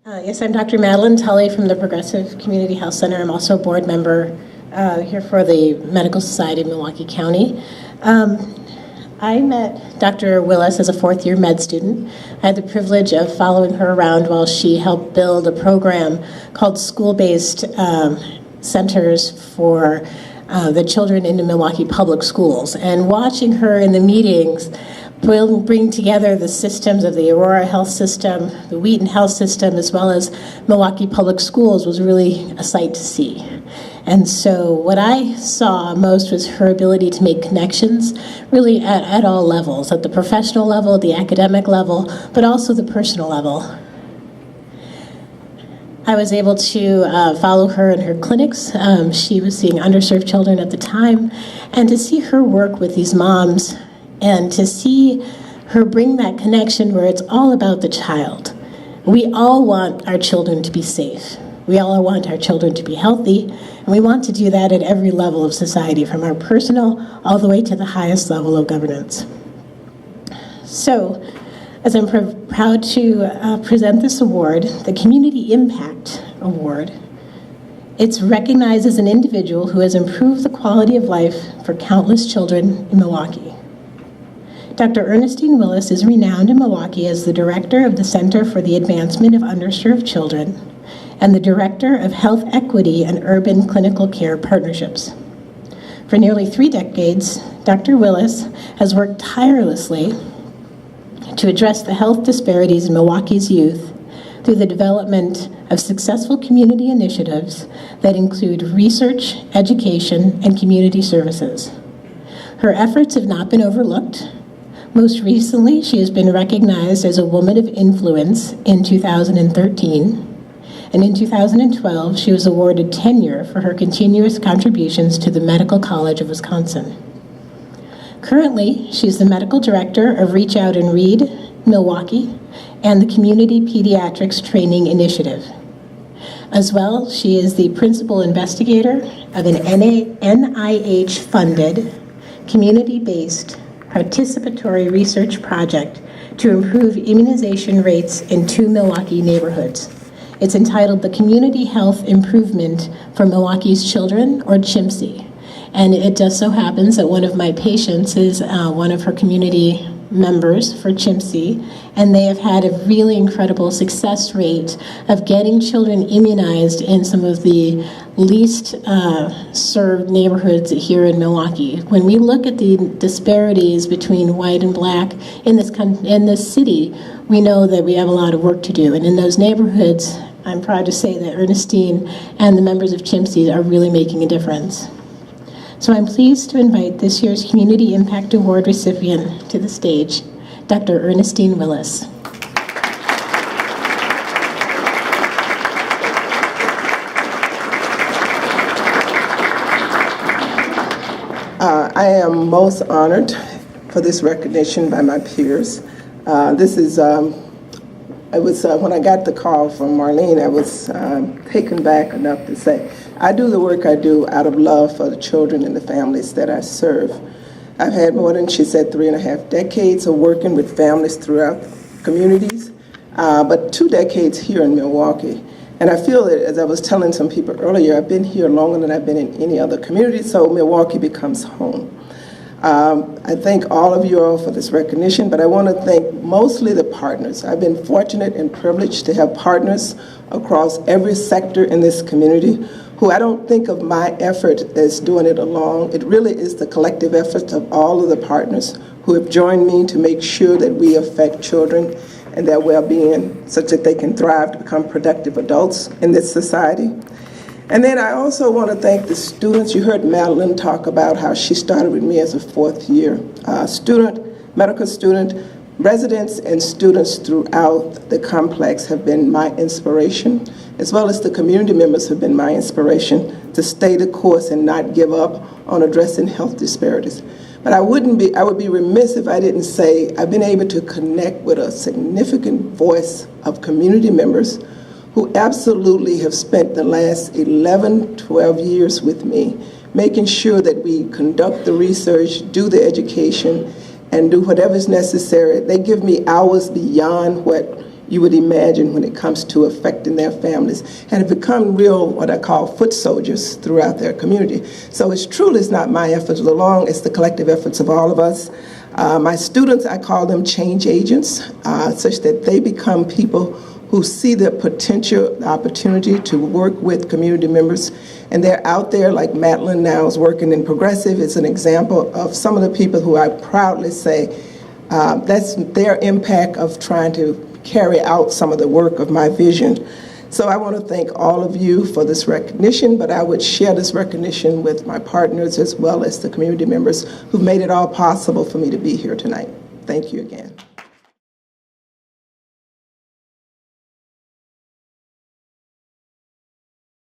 Yes, I'm Dr. Madelaine Tully from the Progressive Community Health Center. I'm also a board member here for the Medical Society of Milwaukee County. I met Dr. Willis as a fourth-year med student. I had the privilege of following her around while she helped build a program called School-Based Centers for the children in the Milwaukee public schools. And watching her in the meetings bring together the systems of the Aurora Health System, the Wheaton Health System, as well as Milwaukee Public Schools was really a sight to see. And so what I saw most was her ability to make connections really at all levels, at the professional level, the academic level, but also the personal level. I was able to follow her in her clinics. She was seeing underserved children at the time, and to see her work with these moms and to see her bring that connection where it's all about the child. We all want our children to be safe. We all want our children to be healthy, and we want to do that at every level of society, from our personal all the way to the highest level of governance. So, as I'm proud to present this award, the Community Impact Award, it's recognized as an individual who has improved the quality of life for countless children in Milwaukee. Dr. Earnestine Willis is renowned in Milwaukee as the director of the Center for the Advancement of Underserved Children and the director of Health Equity and Urban Clinical Care Partnerships. For nearly 3 decades, Dr. Willis has worked tirelessly to address the health disparities in Milwaukee's youth through the development of successful community initiatives that include research, education, and community services. Her efforts have not been overlooked. Most recently, she has been recognized as a Woman of Influence in 2013, and in 2012, she was awarded tenure for her continuous contributions to the Medical College of Wisconsin. Currently, she is the medical director of Reach Out and Read Milwaukee and the Community Pediatrics Training Initiative. As well, she is the principal investigator of an NIH-funded, community-based participatory research project to improve immunization rates in 2 Milwaukee neighborhoods. It's entitled The Community Health Improvement for Milwaukee's Children, or CHIMSE. And it just so happens that one of my patients is one of her community members for CHIMSE, and they have had a really incredible success rate of getting children immunized in some of the least served neighborhoods here in Milwaukee. When we look at the disparities between white and black in this city, we know that we have a lot of work to do. And in those neighborhoods, I'm proud to say that Earnestine and the members of CHIMSE are really making a difference. So I'm pleased to invite this year's Community Impact Award recipient to the stage, Dr. Earnestine Willis. I am most honored for this recognition by my peers. When I got the call from Marlene, I was taken back enough to say, I do the work I do out of love for the children and the families that I serve. I've had more than, she said, 3.5 decades of working with families throughout communities, but 2 decades here in Milwaukee. And I feel that, as I was telling some people earlier, I've been here longer than I've been in any other community, so Milwaukee becomes home. I thank all of you all for this recognition, but I want to thank mostly the partners. I've been fortunate and privileged to have partners across every sector in this community who I don't think of my effort as doing it alone. It really is the collective effort of all of the partners who have joined me to make sure that we affect children and their well-being such that they can thrive to become productive adults in this society. And then I also want to thank the students. You heard Madelaine talk about how she started with me as a 4th-year medical student. Residents and students throughout the complex have been my inspiration, as well as the community members have been my inspiration to stay the course and not give up on addressing health disparities. But I would be remiss if I didn't say I've been able to connect with a significant voice of community members who absolutely have spent the last 11, 12 years with me, making sure that we conduct the research, do the education, and do whatever is necessary. They give me hours beyond what you would imagine when it comes to affecting their families, and have become real, what I call foot soldiers throughout their community. So it's truly not my efforts alone, it's the collective efforts of all of us. My students, I call them change agents, such that they become people who see the potential, the opportunity to work with community members. And they're out there, like Madelaine now is working in Progressive. It's an example of some of the people who I proudly say that's their impact of trying to carry out some of the work of my vision. So I want to thank all of you for this recognition, but I would share this recognition with my partners as well as the community members who made it all possible for me to be here tonight. Thank you again.